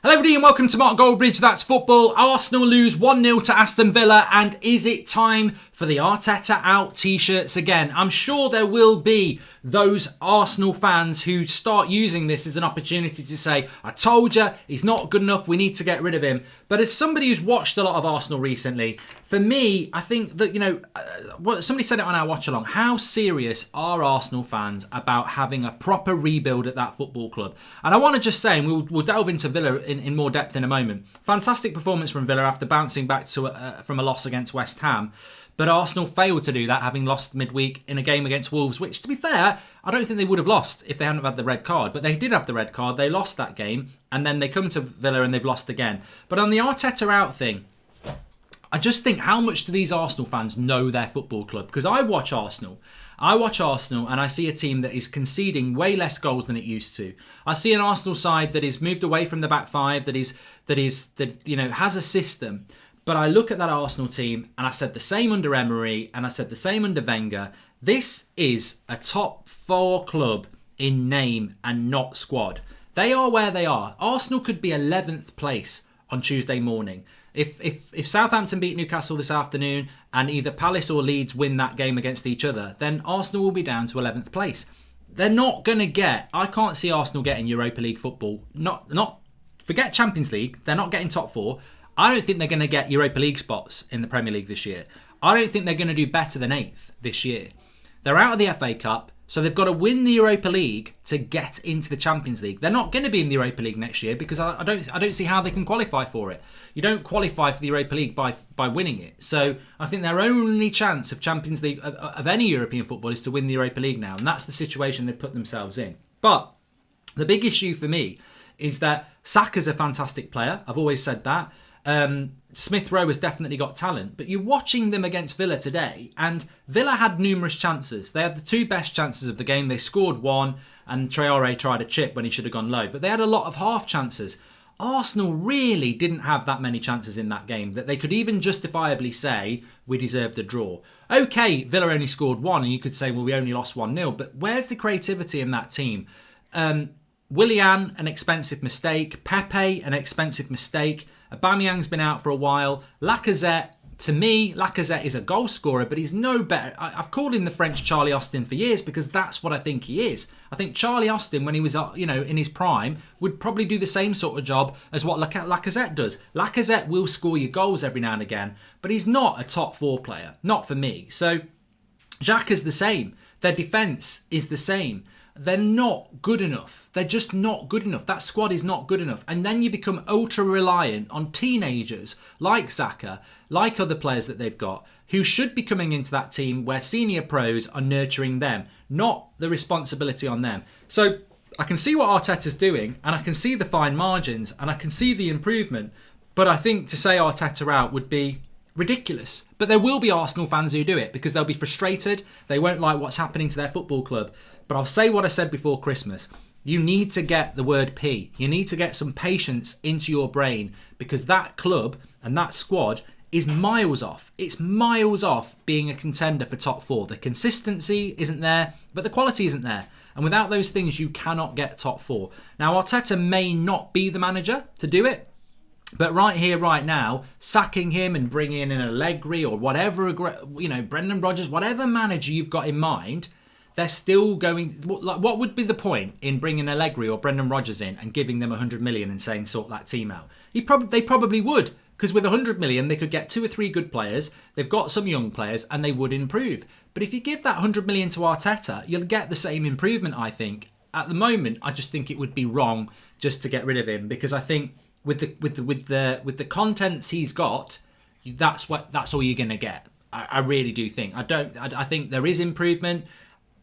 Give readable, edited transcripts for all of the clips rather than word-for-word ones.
Hello everybody and welcome to Mark Goldbridge, That's Football. Arsenal lose 1-0 to Aston Villa, and is it time for the Arteta out t-shirts again? I'm sure there will be those Arsenal fans who start using this as an opportunity to say, I told you, he's not good enough, we need to get rid of him. But as somebody who's watched a lot of Arsenal recently, for me, I think that, somebody said it on our watch along, how serious are Arsenal fans about having a proper rebuild at that football club? And I want to just say, and we'll delve into Villa in more depth in a moment. Fantastic performance from Villa after bouncing back from a loss against West Ham. But Arsenal failed to do that, having lost midweek in a game against Wolves, which, to be fair, I don't think they would have lost if they hadn't had the red card. But they did have the red card. They lost that game, and then they come to Villa and they've lost again. But on the Arteta out thing, I just think, how much do these Arsenal fans know their football club? Because I watch Arsenal and I see a team that is conceding way less goals than it used to. I see an Arsenal side that is moved away from the back five, that has a system. But I look at that Arsenal team, and I said the same under Emery, and I said the same under Wenger. This is a top four club in name and not squad. They are where they are. Arsenal could be 11th place on Tuesday morning. If Southampton beat Newcastle this afternoon and either Palace or Leeds win that game against each other, then Arsenal will be down to 11th place. They're not going to get... I can't see Arsenal getting Europa League football. Forget Champions League. They're not getting top four. I don't think they're going to get Europa League spots in the Premier League this year. I don't think they're going to do better than 8th this year. They're out of the FA Cup, so they've got to win the Europa League to get into the Champions League. They're not going to be in the Europa League next year because I don't see how they can qualify for it. You don't qualify for the Europa League by winning it. So I think their only chance of Champions League, of any European football, is to win the Europa League now. And that's the situation they've put themselves in. But the big issue for me is that Saka's a fantastic player. I've always said that. Smith Rowe has definitely got talent, but you're watching them against Villa today, and Villa had numerous chances. They had the two best chances of the game. They scored one, and Traore tried a chip when he should have gone low, but they had a lot of half chances. Arsenal really didn't have that many chances in that game that they could even justifiably say we deserved a draw. Okay, Villa only scored one, and you could say, well, we only lost 1-0, but where's the creativity in that team? Willian, an expensive mistake. Pepe, an expensive mistake. Aubameyang's been out for a while. Lacazette, to me, Lacazette is a goal scorer, but he's no better. I've called him the French Charlie Austin for years because that's what I think he is. I think Charlie Austin, when he was in his prime, would probably do the same sort of job as what Lacazette does. Lacazette will score you goals every now and again, but he's not a top four player. Not for me. So Xhaka's the same. Their defence is the same. They're not good enough. They're just not good enough. That squad is not good enough. And then you become ultra reliant on teenagers like Xhaka, like other players that they've got, who should be coming into that team where senior pros are nurturing them, not the responsibility on them. So I can see what Arteta's doing, and I can see the fine margins, and I can see the improvement. But I think to say Arteta out would be ridiculous. But there will be Arsenal fans who do it because they'll be frustrated. They won't like what's happening to their football club. But I'll say what I said before Christmas. You need to get the word P. You need to get some patience into your brain because that club and that squad is miles off. It's miles off being a contender for top four. The consistency isn't there, but the quality isn't there. And without those things, you cannot get top four. Now, Arteta may not be the manager to do it. But right here, right now, sacking him and bringing in an Allegri or whatever, Brendan Rodgers, whatever manager you've got in mind, they're still going... What would be the point in bringing Allegri or Brendan Rodgers in and giving them 100 million and saying, sort that team out? They probably would, because with 100 million, they could get 2 or 3 good players. They've got some young players and they would improve. But if you give that 100 million to Arteta, you'll get the same improvement, I think. At the moment, I just think it would be wrong just to get rid of him, because I think... With the contents he's got, that's all you're gonna get. I really do think. I think there is improvement.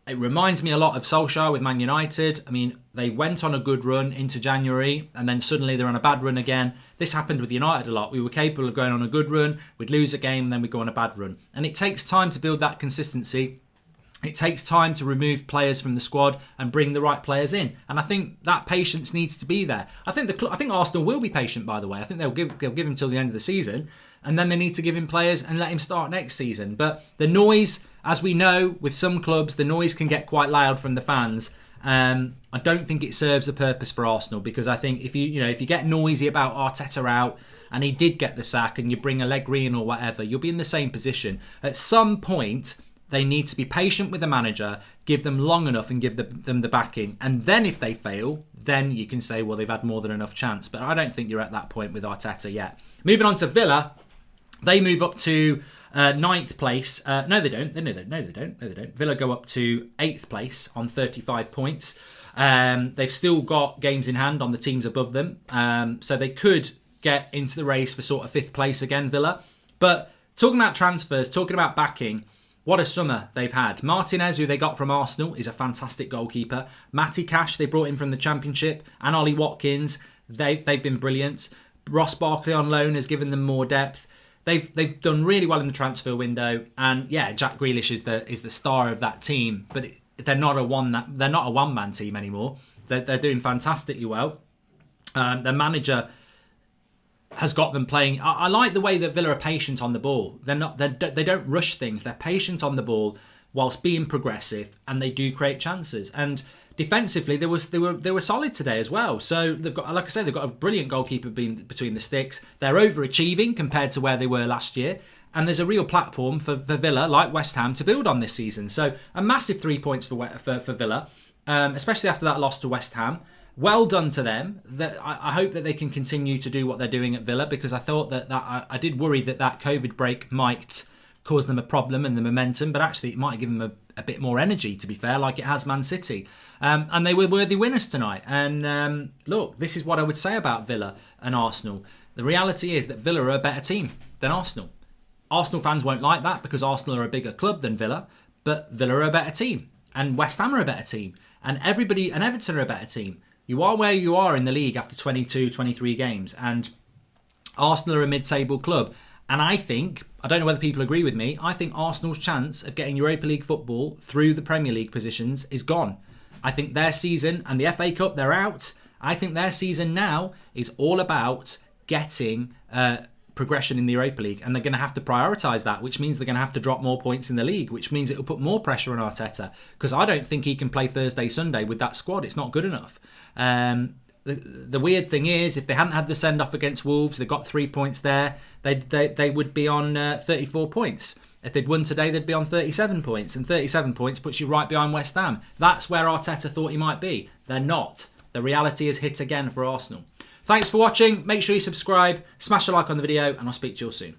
It reminds me a lot of Solskjaer with Man United. I mean, they went on a good run into January and then suddenly they're on a bad run again. This happened with United a lot. We were capable of going on a good run, we'd lose a game, and then we'd go on a bad run. And it takes time to build that consistency. It takes time to remove players from the squad and bring the right players in, and I think that patience needs to be there. I think Arsenal will be patient. By the way, I think they'll give him till the end of the season, and then they need to give him players and let him start next season. But the noise, as we know, with some clubs, the noise can get quite loud from the fans, I don't think it serves a purpose for Arsenal, because I think if you get noisy about Arteta out and he did get the sack and you bring Allegri in or whatever, you'll be in the same position. At some point, they need to be patient with the manager, give them long enough and give them the backing. And then if they fail, then you can say, well, they've had more than enough chance. But I don't think you're at that point with Arteta yet. Moving on to Villa, they move up to 9th place. No, they don't. No, they don't. Villa go up to 8th place on 35 points. They've still got games in hand on the teams above them. So they could get into the race for sort of 5th place again, Villa. But talking about transfers, talking about backing, what a summer they've had. Martinez, who they got from Arsenal, is a fantastic goalkeeper. Matty Cash, they brought in from the Championship. And Ollie Watkins, they've been brilliant. Ross Barkley on loan has given them more depth. They've done really well in the transfer window. And yeah, Jack Grealish is the star of that team. But they're not a one-man team anymore. They're doing fantastically well. Their manager has got them playing. I like the way that Villa are patient on the ball. They don't rush things. They're patient on the ball whilst being progressive, and they do create chances. And defensively, they were solid today as well. So they've got, like I said, they've got a brilliant goalkeeper between the sticks. They're overachieving compared to where they were last year. And there's a real platform for Villa, like West Ham, to build on this season. So a massive 3 points for Villa, especially after that loss to West Ham. Well done to them. I hope that they can continue to do what they're doing at Villa, because I thought that I did worry that COVID break might cause them a problem and the momentum, but actually it might give them a bit more energy, to be fair, like it has Man City. And they were worthy winners tonight. And look, this is what I would say about Villa and Arsenal. The reality is that Villa are a better team than Arsenal. Arsenal fans won't like that because Arsenal are a bigger club than Villa, but Villa are a better team. And West Ham are a better team. And Everton are a better team. You are where you are in the league after 22, 23 games. And Arsenal are a mid-table club. And I don't know whether people agree with me, I think Arsenal's chance of getting Europa League football through the Premier League positions is gone. I think their season, and the FA Cup, they're out. I think their season now is all about getting progression in the Europa League, and they're going to have to prioritise that, which means they're going to have to drop more points in the league, which means it will put more pressure on Arteta, because I don't think he can play Thursday, Sunday with that squad. It's not good enough. The weird thing is, if they hadn't had the send-off against Wolves, they got 3 points there, they would be on 34 points. If they'd won today, they'd be on 37 points, and 37 points puts you right behind West Ham. That's where Arteta thought he might be. They're not. The reality is hit again for Arsenal. Thanks for watching. Make sure you subscribe, smash a like on the video, and I'll speak to you all soon.